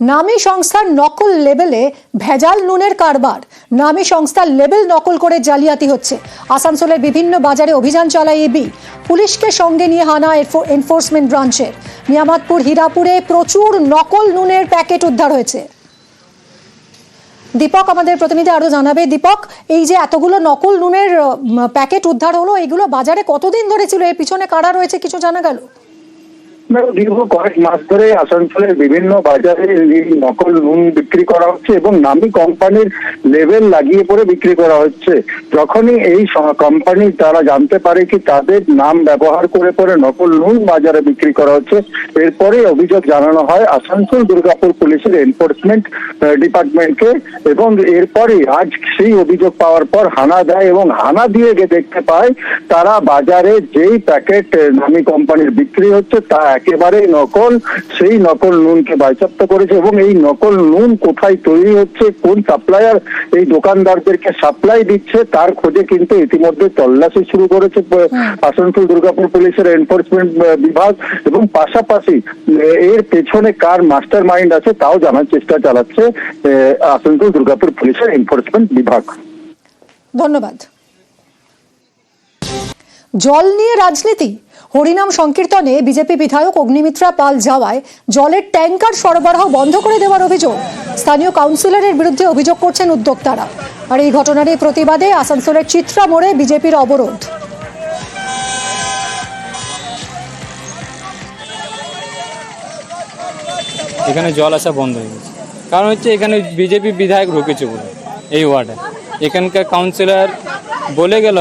নামী সংস্থার নকল লেবেলে ভেজাল নুনের কারবার। নামী সংস্থার লেবেল নকল করে জালিয়াতি হচ্ছে। আসানসোলের বিভিন্ন বাজারে অভিযান চালায় ইবি। পুলিশকে সঙ্গে নিয়ে হানা এনফোর্সমেন্ট ব্রাঞ্চের। নিয়ামতপুর হীরাপুরে প্রচুর নকল নুনের প্যাকেট উদ্ধার হয়েছে। দীপক আমাদের প্রতিনিধি আরো জানাবে। দীপক, এই যে এতগুলো নকল নুনের প্যাকেট উদ্ধার হলো, এগুলো বাজারে কতদিন ধরে ছিল? এর পিছনে কারা রয়েছে কিছু জানা গেল? দীর্ঘ কয়েক মাস ধরে আসানসোলের বিভিন্ন বাজারে নকল নুন বিক্রি করা হচ্ছে এবং নামী কোম্পানির লেবেল লাগিয়ে পরে বিক্রি করা হচ্ছে। যখনই এই কোম্পানি তারা জানতে পারে কি তাদের নাম ব্যবহার করে পরে নকল নুন বাজারে বিক্রি করা হচ্ছে, এরপরে অভিযোগ জানানো হয় আসানসোল দুর্গাপুর পুলিশের এনফোর্সমেন্ট ডিপার্টমেন্টকে এবং এরপরে আজ সেই অভিযোগ পাওয়ার পর হানা দেয় এবং হানা দিয়ে দেখতে পায় তারা বাজারে যেই প্যাকেট নামী কোম্পানির বিক্রি হচ্ছে তা একেবারে নকল। সেই নকল নুনকে বাজেয়াপ্ত করেছে এবং এই নকল নুন কোথায় তৈরি হচ্ছে, কোন সাপ্লায়ার এই দোকানদারদেরকে সাপ্লাই দিচ্ছে তার খোঁজে কিন্তু ইতিমধ্যে তল্লাশি শুরু করেছে আসানসোল দুর্গাপুর পুলিশের এনফোর্সমেন্ট বিভাগ এবং পাশাপাশি এর পেছনে কার মাস্টার মাইন্ড আছে তাও জানার চেষ্টা চালাচ্ছে আসানসোল দুর্গাপুর পুলিশের এনফোর্সমেন্ট বিভাগ। ধন্যবাদ। জল নিয়ে রাজনীতি। হরিনাম সংকীর্তনে বিজেপি বিধায়ক অগ্নিমিত্রা পাল যাওয়ায় জলের ট্যাঙ্কার সরবরাহ বন্ধ করে দেওয়ার অভিযোগ। স্থানীয় কাউন্সিলরের বিরুদ্ধে অভিযোগ করছেন উদ্যোক্তারা। আর এই ঘটনার প্রতিবাদে আসানসোলের চিত্রা মোড়ে বিজেপির অবরোধ। এখানে জল আসা বন্ধ হয়ে গেছে, কারণ হচ্ছে এখানে বিজেপি বিধায়ক ঢুকেছে বলে। এই ওয়ার্ডে এখানকার কাউন্সিলর বলে গেল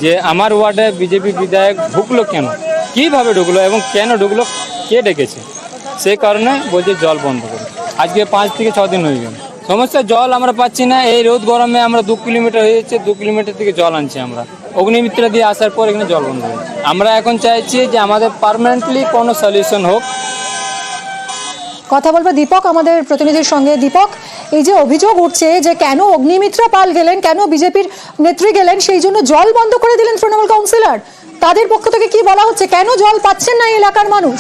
যে আমার ওয়ার্ডে বিজেপি বিধায়ক ঢুকলো কেন, কীভাবে ঢুকলো এবং কেন ঢুকলো, কে ডেকেছে, সেই কারণে বলছে জল বন্ধ করে। আজকে 5 থেকে 6 দিন হয়ে গেল। সমস্যা জল আমরা পাচ্ছি না। এই রোদ গরমে আমরা 2 কিলোমিটার হয়ে যাচ্ছে, 2 কিলোমিটার থেকে জল আনছি আমরা। অগ্নিমিত্রা দিয়ে আসার পর এখানে জল বন্ধ হয়েছে। আমরা এখন চাইছি যে আমাদের পার্মানেন্টলি কোনো সলিউশন হোক। কথা বলবো দীপক আমাদের প্রতিনিধির সঙ্গে। দীপক, এই যে অভিযোগ উঠছে যে কেন অগ্নিমিত্রা পাল গেলেন, কেন বিজেপির নেত্রী গেলেন, সেই জন্য জল বন্ধ করে দিলেন তৃণমূল কাউন্সিলর, তাদের পক্ষ থেকে কি বলা হচ্ছে? কেন জল পাচ্ছেন না এলাকার মানুষ?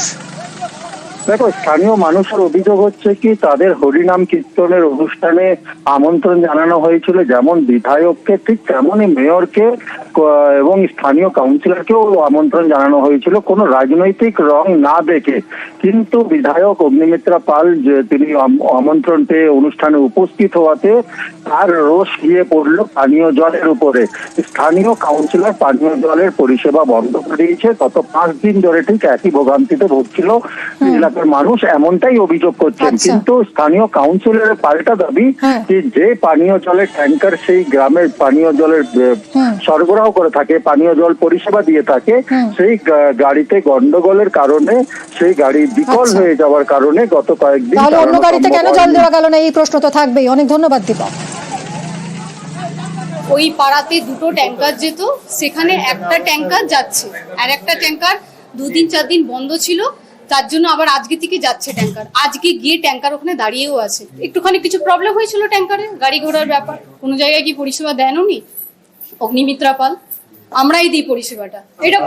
দেখো, স্থানীয় মানুষের অভিযোগ হচ্ছে কি তাদের হরিনাম কীর্তনের অনুষ্ঠানে আমন্ত্রণ জানানো হয়েছিল, যেমন বিধায়ককে ঠিক তেমনই মেয়রকে এবং স্থানীয় কাউন্সিলরকেও আমন্ত্রণ জানানো হয়েছিল কোনো রাজনৈতিক রং না দেখে। কিন্তু বিধায়ক অগ্নিমিত্রা পাল যে তিনি আমন্ত্রণ পেয়ে অনুষ্ঠানে উপস্থিত হওয়াতে তার রোষ গিয়ে পড়লো পানীয় জলের উপরে। স্থানীয় কাউন্সিলর পানীয় জলের পরিষেবা বন্ধ করে দিয়েছে। গত 5 দিন ধরে ঠিক একই ভোগান্তিতে ভুগছিল এলাকার মানুষ, এমনটাই অভিযোগ করছেন। কিন্তু স্থানীয় কাউন্সিলরের পাল্টা দাবি যে পানীয় জলের ট্যাঙ্কার সেই গ্রামের পানীয় জলের সরবরাহ করে থাকে, পানীয় জল পরিষেবা দিয়ে থাকে, সেই গাড়িতে গন্ডগোলের কারণে সেই গাড়ি বিকল হয়ে যাওয়ার কারণে গত কয়েকদিন অন্য গাড়িতে কেন জল দেওয়া গেল না, এই প্রশ্ন তো থাকবেই। অনেক ধন্যবাদ দীপক। ওই পাড়াতে 2টো ট্যাঙ্কার যেত, সেখানে একটা ট্যাঙ্কার যাচ্ছে আর একটা ট্যাঙ্কার 2-4 দিন বন্ধ ছিল, তার জন্য আবার আজকে থেকে যাচ্ছে ট্যাঙ্কার। আজকে গিয়ে ট্যাঙ্কার ওখানে দাঁড়িয়েও আছে। একটুখানি কিছু প্রবলেম হয়েছিল ট্যাঙ্কারে, গাড়ি ঘোড়ার ব্যাপার। কোনো জায়গায় কি পরিষেবা দেন উনি অগ্নিমিত্রা পাল? আমরাই দিই পরিষেবাটা। এটা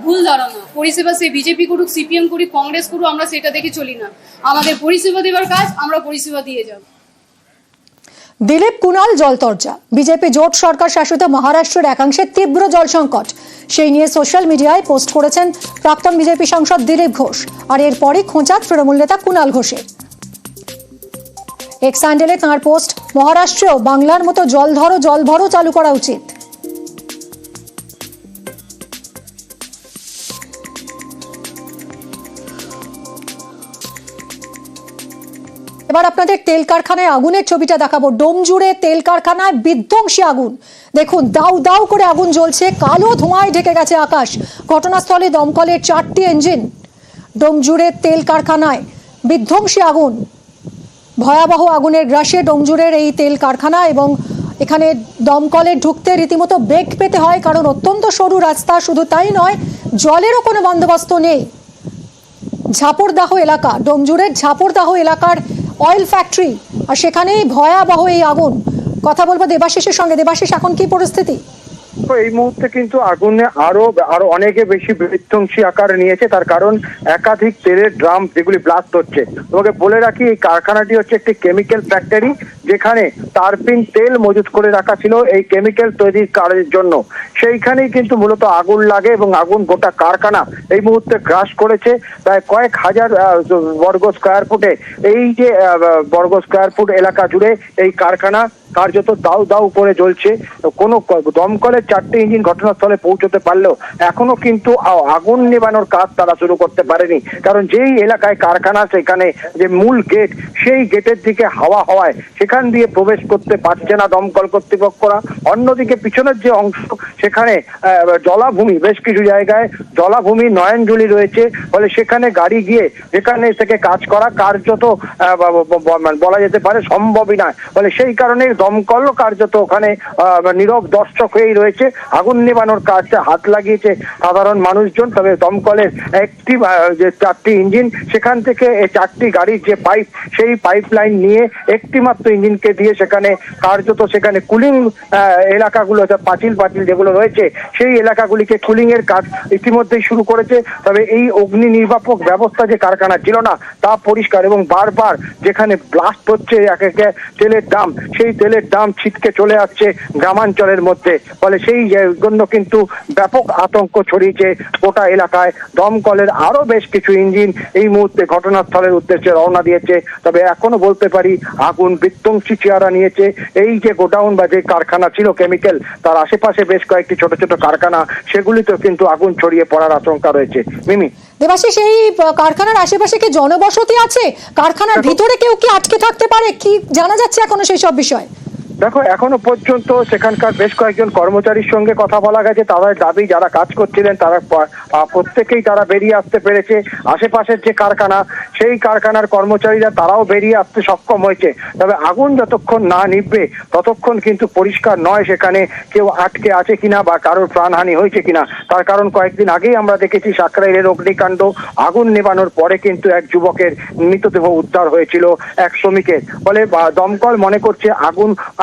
ভুল ধারণা। পরিষেবা সে বিজেপি করুক, সিপিএম করুক, কংগ্রেস করুক, আমরা সেটা দেখে চলি না। আমাদের পরিষেবা দেওয়ার কাজ, আমরা পরিষেবা দিয়ে যাব। দিলীপ কুণাল জলতরজা। বিজেপি জোট সরকার শাসিত মহারাষ্ট্রের একাংশে তীব্র জল সংকট, সেই নিয়ে সোশ্যাল মিডিয়ায় পোস্ট করেছেন প্রাক্তন বিজেপি সাংসদ দিলীপ ঘোষ। আর এরপরই খোঁচা তৃণমূল নেতা কুণাল ঘোষের। এক্স হ্যান্ডেলে তাঁর পোস্ট, মহারাষ্ট্রেও বাংলার মতো জল ভরো চালু করা উচিত। এবার আপনাদের তেল কারখানায় আগুনের ছবিটা দেখাবো। ডোমজুড়ে তেল কারখানায় বিধ্বংসী আগুন। দেখুন, দাউ দাউ করে আগুন জ্বলছে, কালো ধোঁয়ায় ঢেকে গেছে আকাশ। ঘটনাস্থলে দমকলের 4টি ইঞ্জিন। ডোমজুড়ে তেল কারখানায় বিধ্বংসী আগুন, ভয়াবহ আগুনের গ্রাসে ডোমজুড়ের এই তেল কারখানা এবং এখানে দমকলে ঢুকতে রীতিমতো বেগ পেতে হয়, কারণ অত্যন্ত সরু রাস্তা। শুধু তাই নয়, জলেরও কোনো বন্দোবস্ত নেই। ঝাপড়দাহ এলাকা, ডোমজুড়ের ঝাপড়দাহ এলাকার অয়েল ফ্যাক্টরি, আর সেখানেই ভয়াবহ এই আগুন। কথা বলবো দেবাশিসের সঙ্গে। দেবাশিস, এখন কি পরিস্থিতি? তো এই মুহূর্তে কিন্তু আগুনে আরো আরো অনেকে বেশি বিধ্বংসী আকার নিয়েছে, তার কারণ একাধিক তেলের ড্রাম যেগুলি ব্লাস্ট হচ্ছে। তোমাকে বলে রাখি, এই কারখানাটি হচ্ছে একটি কেমিক্যাল ফ্যাক্টরি, যেখানে তারপিন তেল মজুত করে রাখা ছিল এই কেমিক্যাল তৈরির কাজের জন্য। সেইখানেই কিন্তু মূলত আগুন লাগে এবং আগুন গোটা কারখানা এই মুহূর্তে গ্রাস করেছে। প্রায় কয়েক হাজার বর্গ স্কোয়ার ফুটে, এই যে বর্গ স্কোয়ার ফুট এলাকা জুড়ে এই কারখানা কার্যত দাউ দাউ করে জ্বলছে। কোনো দমকলের 4টে ইঞ্জিন ঘটনাস্থলে পৌঁছতে পারলেও এখনো কিন্তু আগুন নেভানোর কাজ তারা শুরু করতে পারেনি, কারণ যেই এলাকায় কারখানা সেখানে যে মূল গেট, সেই গেটের দিকে হাওয়া হওয়ায় সেখান দিয়ে প্রবেশ করতে পারছে না দমকল কর্তৃপক্ষরা। অন্যদিকে পিছনের যে অংশ, সেখানে জলাভূমি, বেশ কিছু জায়গায় জলাভূমি নয়নজুলি রয়েছে, ফলে সেখানে গাড়ি গিয়ে যেখানে থেকে কাজ করা কার্যত বলা যেতে পারে সম্ভবই নয়। ফলে সেই কারণে দমকল কার্যত ওখানে নীরব দর্শক হয়েই রয়েছে। আগুন নেভানোর কাজটা হাত লাগিয়েছে সাধারণ মানুষজন। তবে দমকলের একটি যে 4টি ইঞ্জিন, সেখান থেকে এই 4টি গাড়ির যে পাইপ, সেই পাইপ লাইন নিয়ে একটি মাত্র ইঞ্জিনকে দিয়ে সেখানে কার্যত সেখানে কুলিং এলাকাগুলো, পাঁচিল যেগুলো রয়েছে, সেই এলাকাগুলিকে কুলিং এর কাজ ইতিমধ্যেই শুরু করেছে। তবে এই অগ্নি নির্বাপক ব্যবস্থা যে কারখানা ছিল না, তা পরিষ্কার, এবং বারবার যেখানে ব্লাস্ট হচ্ছে এক এক তেলের দাম, সেই তেলের দাম ছিটকে চলে আসছে গ্রামাঞ্চলের মধ্যে। ফলে সেই জন্য কিন্তু ব্যাপক আতঙ্ক ছড়িয়েছে গোটা এলাকায়। দমকলের আরো বেশ কিছু ইঞ্জিন এই মুহূর্তে ঘটনাস্থলের উদ্দেশ্যে রওনা দিয়েছে। তবে এখনো বলতে পারি আগুন বিধ্বংসী চেহারা নিয়েছে। এই যে গোডাউন বা যে কারখানা ছিল কেমিক্যাল, তার আশেপাশে বেশ কয়েকটি ছোট ছোট কারখানা, সেগুলিতেও কিন্তু আগুন ছড়িয়ে পড়ার আশঙ্কা রয়েছে। মিমি, দেবাশিস, এই কারখানার আশেপাশে কি জনবসতি আছে? কারখানার ভিতরে কেউ কি আটকে থাকতে পারে? কি জানা যাচ্ছে এখনো সেই সব বিষয়? দেখো, এখনো পর্যন্ত সেখানকার বেশ কয়েকজন কর্মচারীর সঙ্গে কথা বলা গেছে। তাদের দাবি, যারা কাজ করছিলেন তারা প্রত্যেকেই তারা বেরিয়ে আসতে পেরেছে। আশেপাশের যে কারখানা, সেই কারখানার কর্মচারীরা তারাও বেরিয়ে আসতে সক্ষম হয়েছে। তবে আগুন যতক্ষণ না নিভবে ততক্ষণ কিন্তু পরিষ্কার নয় সেখানে কেউ আটকে আছে কিনা বা কারোর প্রাণহানি হয়েছে কিনা। তার কারণ কয়েকদিন আগেই আমরা দেখেছি সাকরাইলের অগ্নিকাণ্ড। আগুন নেভানোর পরে কিন্তু এক যুবকের মৃতদেহ উদ্ধার হয়েছিল এক শ্রমিকের। ফলে দমকল মনে করছে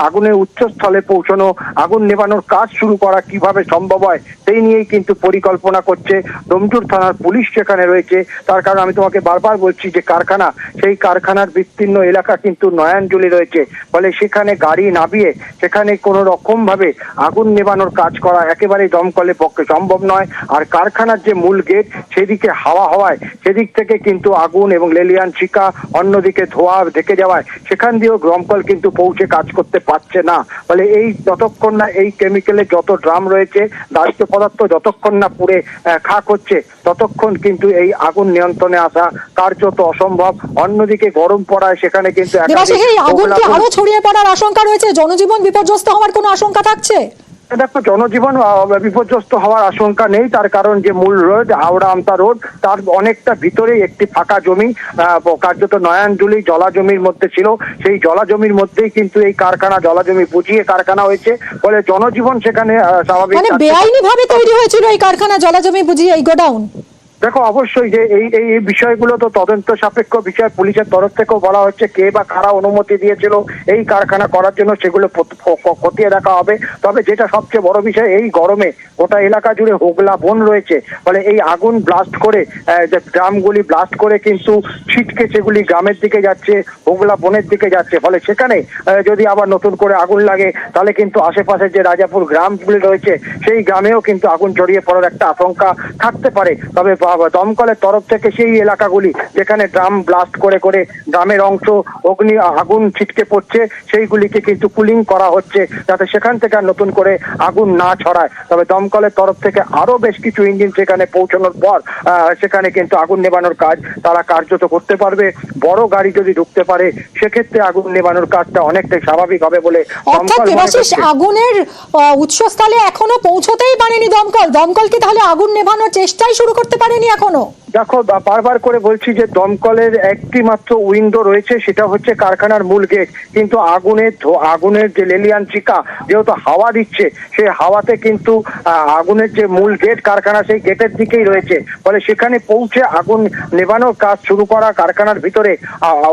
আগুনের উচ্চস্থলে পৌঁছানো, আগুন নেভানোর কাজ শুরু করা কিভাবে সম্ভব হয়, সেই নিয়েই কিন্তু পরিকল্পনা করছে। ডোমজুর থানার পুলিশ সেখানে রয়েছে। তার কারণ আমি তোমাকে বারবার বলছি যে কারখানা, সেই কারখানার বিস্তীর্ণ এলাকা কিন্তু নয়নজুলি রয়েছে। ফলে সেখানে গাড়ি নামিয়ে সেখানে কোনো রকম ভাবে আগুন নেভানোর কাজ করা একেবারেই দমকলের পক্ষে সম্ভব নয়। আর কারখানার যে মূল গেট, সেদিকে হাওয়া হওয়ায় সেদিক থেকে কিন্তু আগুন এবং লেলিয়ান শিখা, অন্যদিকে ধোঁয়া ঢেকে যাওয়ায় সেখান দিয়েও দমকল কিন্তু পৌঁছে কাজ করতে পারছে না। ফলে এই যতক্ষণ না এই কেমিক্যালের যত ড্রাম রয়েছে, দাহ্য পদার্থ যতক্ষণ না পুড়ে খাক হচ্ছে, ততক্ষণ কিন্তু এই আগুন নিয়ন্ত্রণে আসা কার্যত অসম্ভব। অন্যদিকে গরম পড়ায় সেখানে কিন্তু আগুন কি আরো ছড়িয়ে পড়ার আশঙ্কা রয়েছে? জনজীবন বিপর্যস্ত হওয়ার কোনো আশঙ্কা থাকছে? দেখো, জনজীবন বিপর্যস্ত হওয়ার আশঙ্কা নেই। তার কারণ যে মূল রোড, হাওড়া আমতা রোড, তার অনেকটা ভিতরেই একটি ফাঁকা জমি, কার্যত নয়নজুলি জলাজমির মধ্যে ছিল। সেই জলাজমির মধ্যেই কিন্তু এই কারখানা, জলাজমি বুঝিয়ে কারখানা হয়েছে। ফলে জনজীবন সেখানে স্বাভাবিক। মানে বেআইনি ভাবে তৈরি হয়েছিল এই কারখানা, জলাজমি বুঝিয়ে এই গোডাউন? দেখো, অবশ্যই যে এই বিষয়গুলো তো তদন্ত সাপেক্ষ বিষয়। পুলিশের তরফ থেকেও বলা হচ্ছে কে বা কারা অনুমতি দিয়েছিল এই কারখানা করার জন্য, সেগুলো খতিয়ে দেখা হবে। তবে যেটা সবচেয়ে বড় বিষয়, এই গরমে গোটা এলাকা জুড়ে হোগলা বন রয়েছে। ফলে এই আগুন ব্লাস্ট করে, যে ড্রামগুলি ব্লাস্ট করে কিন্তু ছিটকে সেগুলি গ্রামের দিকে যাচ্ছে, হোগলা বনের দিকে যাচ্ছে। ফলে সেখানে যদি আবার নতুন করে আগুন লাগে, তাহলে কিন্তু আশেপাশের যে রাজাপুর গ্রামগুলি রয়েছে, সেই গ্রামেও কিন্তু আগুন ছড়িয়ে পড়ার একটা আশঙ্কা থাকতে পারে। তবে দমকলের তরফ থেকে সেই এলাকাগুলি যেখানে ড্রাম ব্লাস্ট করে গ্রামের অংশ আগুন ছিটকে পড়ছে, সেইগুলিকে কিন্তু কুলিং করা হচ্ছে, যাতে সেখান থেকে আর নতুন করে আগুন না ছড়ায়। তবে দমকলের তরফ থেকে আরো বেশ কিছু ইঞ্জিন সেখানে পৌঁছানোর পর সেখানে কিন্তু আগুন নেভানোর কাজ তারা কার্যত করতে পারবে। বড় গাড়ি যদি ঢুকতে পারে, সেক্ষেত্রে আগুন নেভানোর কাজটা অনেকটাই স্বাভাবিক হবে বলে আগুনের উৎসস্থলে এখনো পৌঁছতেই পারেনি দমকল। দমকল কি তাহলে আগুন নেভানোর চেষ্টাই শুরু করতে পারেনি এখনো? দেখো বারবার করে বলছি যে দমকলের একটি মাত্র উইন্ডো রয়েছে, সেটা হচ্ছে কারখানার মূল গেট, কিন্তু আগুনের যে লেলিয়ান চিকা যেহেতু হাওয়া দিচ্ছে, সেই হাওয়াতে কিন্তু আগুনের যে মূল গেট কারখানা সেই গেটের দিকেই রয়েছে, ফলে সেখানে পৌঁছে আগুন নেভানোর কাজ শুরু করা, কারখানার ভিতরে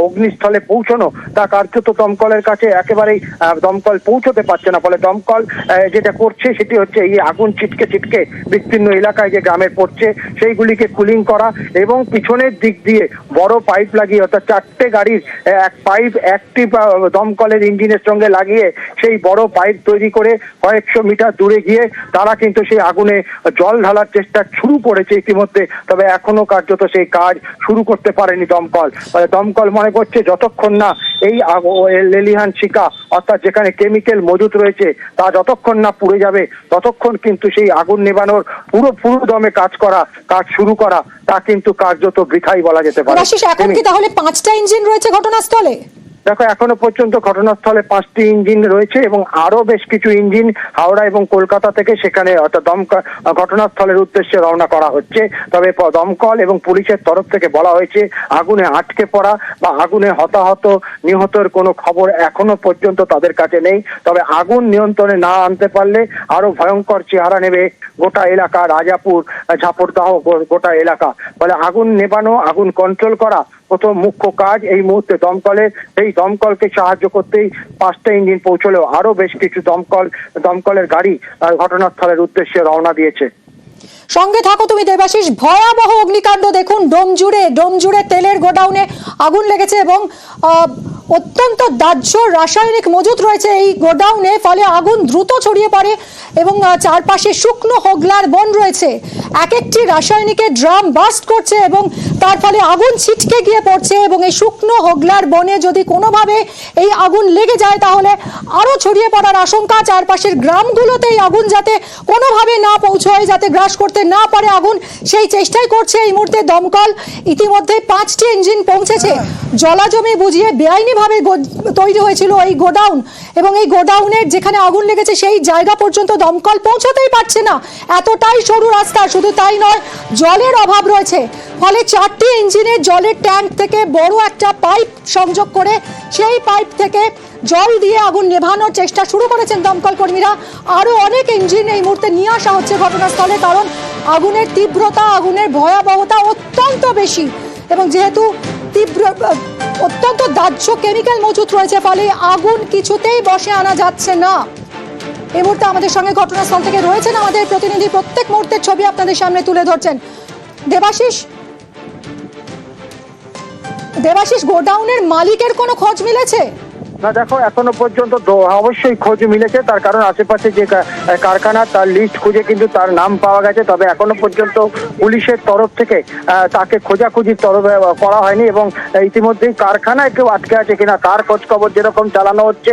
অগ্নিস্থলে পৌঁছানো, তা কার্যত দমকলের কাছে একেবারেই দমকল পৌঁছতে পারছে না। ফলে দমকল যেটা করছে সেটি হচ্ছে এই আগুন ছিটকে ছিটকে বিস্তীর্ণ এলাকায় যে গ্রামের পড়ছে সেইগুলিকে কুলিং করা এবং পিছনের দিক দিয়ে বড় পাইপ লাগিয়ে, অর্থাৎ 4টে গাড়ির এক পাইপ একটি দমকলের ইঞ্জিনের সঙ্গে লাগিয়ে সেই বড় পাইপ তৈরি করে কয়েকশো মিটার দূরে গিয়ে তারা কিন্তু সেই আগুনে জল ঢালার চেষ্টা শুরু করেছে ইতিমধ্যে, তবে এখনো কার্যত সেই কাজ শুরু করতে পারেনি দমকল। ফলে দমকল মনে করছে যতক্ষণ না এই লেলিহান শিকা অর্থাৎ যেখানে কেমিক্যাল মজুত রয়েছে তা যতক্ষণ না পুড়ে যাবে ততক্ষণ কিন্তু সেই আগুন নেভানোর পুরো দমে কাজ শুরু করা তা কিন্তু কার্যত বৃথাই বলা যেতে পারে। এখন কি তাহলে 5টা ইঞ্জিন রয়েছে ঘটনাস্থলে? দেখো এখনো পর্যন্ত ঘটনাস্থলে 5টি ইঞ্জিন রয়েছে এবং আরো বেশ কিছু ইঞ্জিন হাওড়া এবং কলকাতা থেকে সেখানে অর্থাৎ ঘটনাস্থলের উদ্দেশ্যে রওনা করা হচ্ছে। তবে দমকল এবং পুলিশের তরফ থেকে বলা হয়েছে আগুনে আটকে পড়া বা আগুনে হতাহত নিহতের কোনো খবর এখনো পর্যন্ত তাদের কাছে নেই। তবে আগুন নিয়ন্ত্রণে না আনতে পারলে আরো ভয়ঙ্কর চেহারা নেবে গোটা এলাকা, রাজাপুর, ঝাপড়দাহ গোটা এলাকা। ফলে আগুন নেভানো, আগুন কন্ট্রোল করা প্রথম মুখ্য কাজ এই মুহূর্তে দমকলের। এই দমকলকে সাহায্য করতেই 5টা ইঞ্জিন পৌঁছলেও আরো বেশ কিছু দমকলের গাড়ি ঘটনাস্থলের উদ্দেশ্যে রওনা দিয়েছে। সঙ্গে থাকো তুমি দেবাশিস। ভয়াবহ অগ্নিকাণ্ড দেখুন, ডোমজুড়ে তেলের গোডাউনে আগুন লেগেছে এবং অত্যন্ত দাহ্য রাসায়নিক মজুত রয়েছে এই গোডাউনে, ফলে আগুন দ্রুত ছড়িয়ে পড়ে এবং চারপাশে শুকনো হোগলার বন রয়েছে। এক একটি রাসায়নিকের ড্রাম বাস্ট করছে এবং তার ফলে আগুন ছিটকে গিয়ে পড়ছে এবং এই শুকনো হোগলার বনে যদি কোনোভাবে এই আগুন লেগে যায় তাহলে আরো ছড়িয়ে পড়ার আশঙ্কা। চারপাশের গ্রামগুলোতে এই আগুন যাতে কোনোভাবে না পৌঁছয়, যাতে গ্রাস করতে না পারে আগুন, সেই চেষ্টাই করছে এই মুহূর্তে দমকল। ইতিমধ্যে 5টি ইঞ্জিন পৌঁছেছে। জলাজমি বুঝিয়ে বেআইনিভাবে তৈরি হয়েছিল এই গোডাউন এবং এই গোডাউনের যেখানে আগুন লেগেছে সেই জায়গা পর্যন্ত দমকল পৌঁছতেই পারছে না, এতটাই সরু রাস্তা। শুধু তাই নয়, জলের অভাব রয়েছে, ফলে 4টি ইঞ্জিনের জলের ট্যাঙ্ক থেকে বড় একটা পাইপ সংযোগ করে সেই পাইপ থেকে জল দিয়ে আগুন নেভানোর চেষ্টা শুরু করেছেন দমকল কর্মীরা। আরো অনেক ইঞ্জিন এই মুহূর্তে নিয়ে আসা হচ্ছে ঘটনাস্থলে, কারণ আগুনের তীব্রতা, আগুনের ভয়াবহতা অত্যন্ত বেশি এবং যেহেতু অত্যন্ত দাহ্য কেমিক্যাল মজুত রয়েছে, ফলে আগুন কিছুতেই বশে আনা যাচ্ছে না। এই মুহূর্তে আমাদের সঙ্গে ঘটনাস্থল থেকে রয়েছেন আমাদের প্রতিনিধি, প্রত্যেক মুহূর্তের ছবি আপনাদের সামনে তুলে ধরছেন। দেবাশিস, গোডাউনের মালিকের কোনো খোঁজ মিলেছে? না দেখো, এখনো পর্যন্ত অবশ্যই খোঁজ মিলেছে, তার কারণ আশেপাশে যে কারখানা তার লিস্ট খুঁজে কিন্তু তার নাম পাওয়া গেছে। তবে এখনো পর্যন্ত পুলিশের তরফ থেকে তাকে খোঁজাখুঁজির তরফে করা হয়নি এবং ইতিমধ্যেই কারখানায় কেউ আটকে আছে কিনা তার খোঁজ খবর যেরকম চালানো হচ্ছে,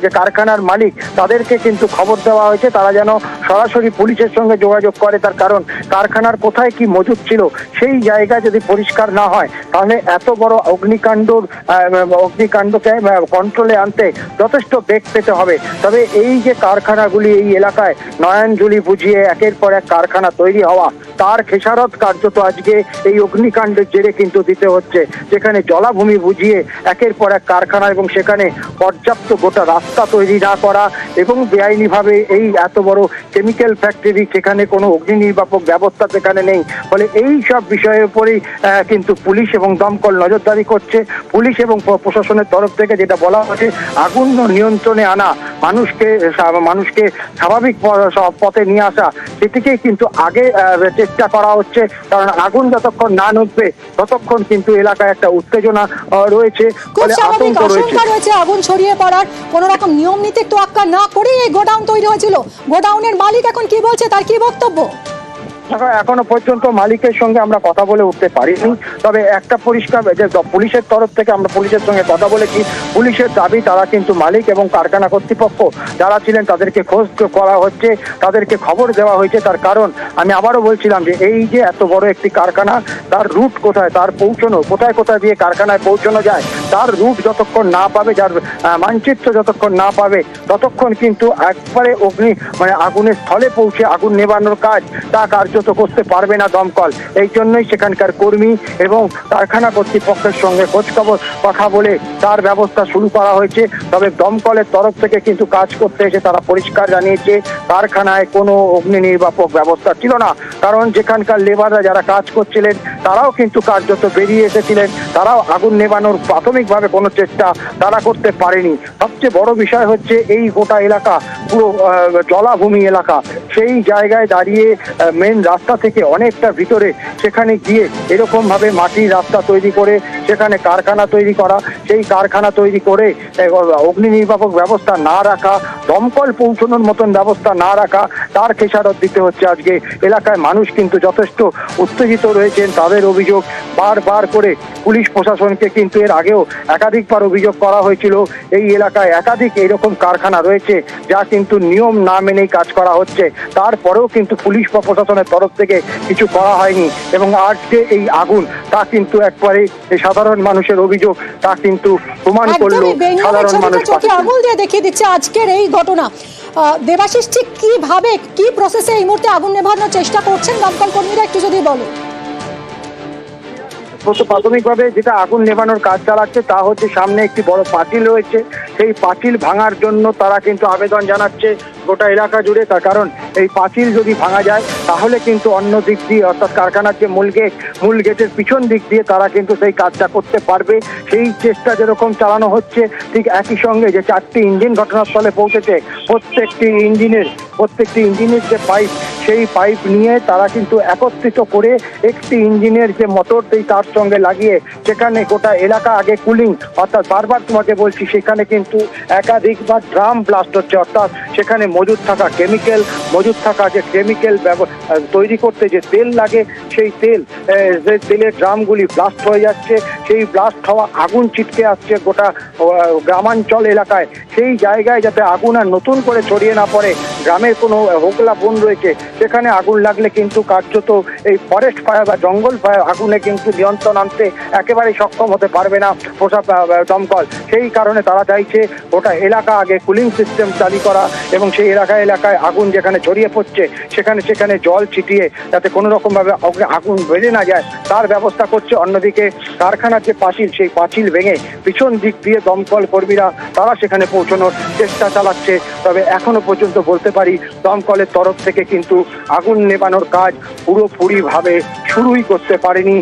যে কারখানার মালিক তাদেরকে কিন্তু খবর দেওয়া হয়েছে তারা যেন সরাসরি পুলিশের সঙ্গে যোগাযোগ করে। তার কারণ কারখানার কোথায় কি মজুদ ছিল সেই জায়গা যদি পরিষ্কার না হয় তাহলে এত বড় অগ্নিকাণ্ডকে কন্ট্রোলে আনতে যথেষ্ট বেগ পেতে হবে। তবে এই যে কারখানাগুলি এই এলাকায় নয়নজুলি বুঝিয়ে একের পর এক কারখানা তৈরি হওয়া, তার খেসারত কার্যত আজকে এই অগ্নিকাণ্ডের জেরে কিন্তু দিতে হচ্ছে। যেখানে জলাভূমি বুঝিয়ে একের পর এক কারখানা এবং সেখানে পর্যাপ্ত গোটা রাস্তা তৈরি না করা এবং বেআইনিভাবে এই এত বড় কেমিক্যাল ফ্যাক্টরি, সেখানে কোনো অগ্নি নির্বাপক ব্যবস্থা সেখানে নেই। ফলে এই সব বিষয়ের উপরেই কিন্তু পুলিশ এবং দমকল নজরদারি করছে। পুলিশ এবং প্রশাসনের তরফ থেকে যেটা বলা হচ্ছে, আগুন নিয়ন্ত্রণে আনা, মানুষকে স্বাভাবিক পথে নিয়ে আসা, সেটিকেই কিন্তু আগে চেষ্টা করা হচ্ছে। কারণ আগুন যতক্ষণ না নিভবে ততক্ষণ কিন্তু এলাকায় একটা উত্তেজনা রয়েছে, আতঙ্ক রয়েছে আগুন ছড়িয়ে পড়ার। কোন রকম নিয়ম নীতি তোয়াক্কা না করে এই গোডাউন তৈরি হয়েছিল। গোডাউনের মালিক এখন কি বলছে, তার কি বক্তব্য? এখনো পর্যন্ত মালিকের সঙ্গে আমরা কথা বলে উঠতে পারিনি। তবে একটা পরিষ্কার যে পুলিশের তরফ থেকে আমরা পুলিশের সঙ্গে কথা বলেছি, পুলিশের দাবি তারা কিন্তু মালিক এবং কারখানা কর্তৃপক্ষ যারা ছিলেন তাদেরকে খোঁজ করা হচ্ছে, তাদেরকে খবর দেওয়া হয়েছে। তার কারণ আমি আবারও বলছিলাম যে এই যে এত বড় একটি কারখানা, তার রুট কোথায়, তার পৌঁছানো কোথায় দিয়ে কারখানায় পৌঁছানো যায়, তার রুট যতক্ষণ না পাবে, যার মানচিত্র যতক্ষণ না পাবে ততক্ষণ কিন্তু একবারে আগুনের স্থলে পৌঁছে আগুন নেভানোর কাজ তা কার্য কার্যত করতে পারবে না দমকল। এই জন্যই সেখানকার কর্মী এবং কারখানা কর্তৃপক্ষের সঙ্গে খোঁজখবর কথা বলে তার ব্যবস্থা শুরু করা হয়েছে। তবে দমকলের তরফ থেকে কিন্তু কাজ করতে এসে তারা পরিষ্কার জানিয়েছে কারখানায় কোনো অগ্নি নির্বাপক ব্যবস্থা ছিল না। কারণ যেখানকার লেবাররা যারা কাজ করছিলেন তারাও কিন্তু কার্যত বেরিয়ে এসেছিলেন, তারাও আগুন নেভানোর প্রাথমিকভাবে কোনো চেষ্টা তারা করতে পারেনি। সবচেয়ে বড় বিষয় হচ্ছে এই গোটা এলাকা পুরো জলাভূমি এলাকা, সেই জায়গায় দাঁড়িয়ে মেন রাস্তা থেকে অনেকটা ভিতরে সেখানে গিয়ে এরকম ভাবে মাটির রাস্তা তৈরি করে সেখানে কারখানা তৈরি করা, সেই কারখানা তৈরি করে অগ্নি নির্বাপক ব্যবস্থা না রাখা, দমকল পৌঁছানোর মতন ব্যবস্থা না রাখা, তার খেসারত দিতে হচ্ছে আজকে। এলাকায় মানুষ কিন্তু যথেষ্ট উত্তেজিত রয়েছেন। তাদের অভিযোগ বারবার করে পুলিশ প্রশাসনকে কিন্তু এর আগেও একাধিকবার অভিযোগ করা হয়েছিল এই এলাকায় একাধিক এরকম কারখানা রয়েছে যা কিন্তু নিয়ম না মেনেই কাজ করা হচ্ছে। তারপরেও কিন্তু পুলিশ বা প্রশাসনের তরফ থেকে কিছু করা হয়নি এবং আজকে এই আগুন তা কিন্তু একবারে সাধারণ মানুষের অভিযোগ তা কিন্তু প্রমাণ করলো সাধারণ মানুষ চোখে আঙুল দিয়ে দেখিয়ে দিচ্ছে আজকের এই ঘটনা। দেবাশিস, ঠিক কিভাবে কি প্রসেসে এই মুহূর্তে আগুন নেভানোর চেষ্টা করছেন দমকল কর্মীরা, একটু যদি বলো। প্রাথমিকভাবে যেটা আগুন নেভানোর কাজ চালাচ্ছে তা হচ্ছে সামনে একটি বড় পাঁচিল রয়েছে, সেই পাঁচিল ভাঙার জন্য তারা কিন্তু আবেদন জানাচ্ছে গোটা এলাকা জুড়ে। তার কারণ এই পাঁচিল যদি ভাঙা যায় তাহলে কিন্তু অন্য দিক দিয়ে অর্থাৎ কারখানার যে মূল গেটের পিছন দিক দিয়ে তারা কিন্তু সেই কাজটা করতে পারবে। সেই চেষ্টা যেরকম চালানো হচ্ছে ঠিক একই সঙ্গে যে 4টি ইঞ্জিন ঘটনাস্থলে পৌঁছেছে, প্রত্যেকটি ইঞ্জিনের যে পাইপ সেই পাইপ নিয়ে তারা কিন্তু একত্রিত করে একটি ইঞ্জিনের যে মোটর তার সঙ্গে লাগিয়ে সেখানে গোটা এলাকা আগে কুলিং, অর্থাৎ বারবার তোমাকে বলছি সেখানে কিন্তু একাধিকবার ড্রাম ব্লাস্ট হচ্ছে, অর্থাৎ সেখানে মজুদ থাকা কেমিক্যাল যে কেমিক্যাল তৈরি করতে যে তেল লাগে সেই তেলের ড্রামগুলি ব্লাস্ট হয়ে যাচ্ছে। সেই ব্লাস্ট হওয়া আগুন ছিটকে আসছে গোটা গ্রামাঞ্চল এলাকায়। সেই জায়গায় যাতে আগুন আর নতুন করে ছড়িয়ে না পড়ে, গ্রামের কোনো হোগলা বন রয়েছে সেখানে আগুন লাগলে কিন্তু কার্যত এই ফরেস্ট ফায়ার বা জঙ্গল ফায়ার আগুনে কিন্তু নিয়ন্ত্রণ আনতে একেবারেই সক্ষম হতে পারবে না দমকল। সেই কারণে তারা চাইছে গোটা এলাকা আগে কুলিং সিস্টেম চালু করা এবং সেই এলাকায় আগুন যেখানে ছড়িয়ে পড়ছে সেখানে জল ছিটিয়ে যাতে কোনো রকমভাবে আগুন বেড়ে না যায় তার ব্যবস্থা করছে। অন্যদিকে কারখানার যে পাঁচিল সেই পাঁচিল ভেঙে পিছন দিক দিয়ে দমকল কর্মীরা তারা সেখানে পৌঁছানোর চেষ্টা চালাচ্ছে। তবে এখনো পর্যন্ত বলতে পারি দমকলের তরফ থেকে কিন্তু আগুন নেভানোর কাজ পুরোপুরিভাবে শুরুই করতে পারেনি।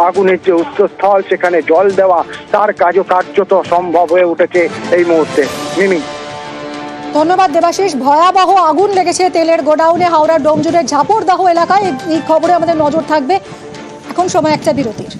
আগুনের যে উৎসস্থল সেখানে জল দেওয়া তার কাজও কার্যত সম্ভব হয়ে উঠেছে এই মুহূর্তে। মিমি, ধন্যবাদ দেবাশিস। ভয়াবহ আগুন লেগেছে তেলের গোডাউনে হাওড়ার ডোমজুড়ের ঝাপড়দাহ এলাকায়। এই খবরে আমাদের নজর থাকবে। এখন সময় একটা বিরতির।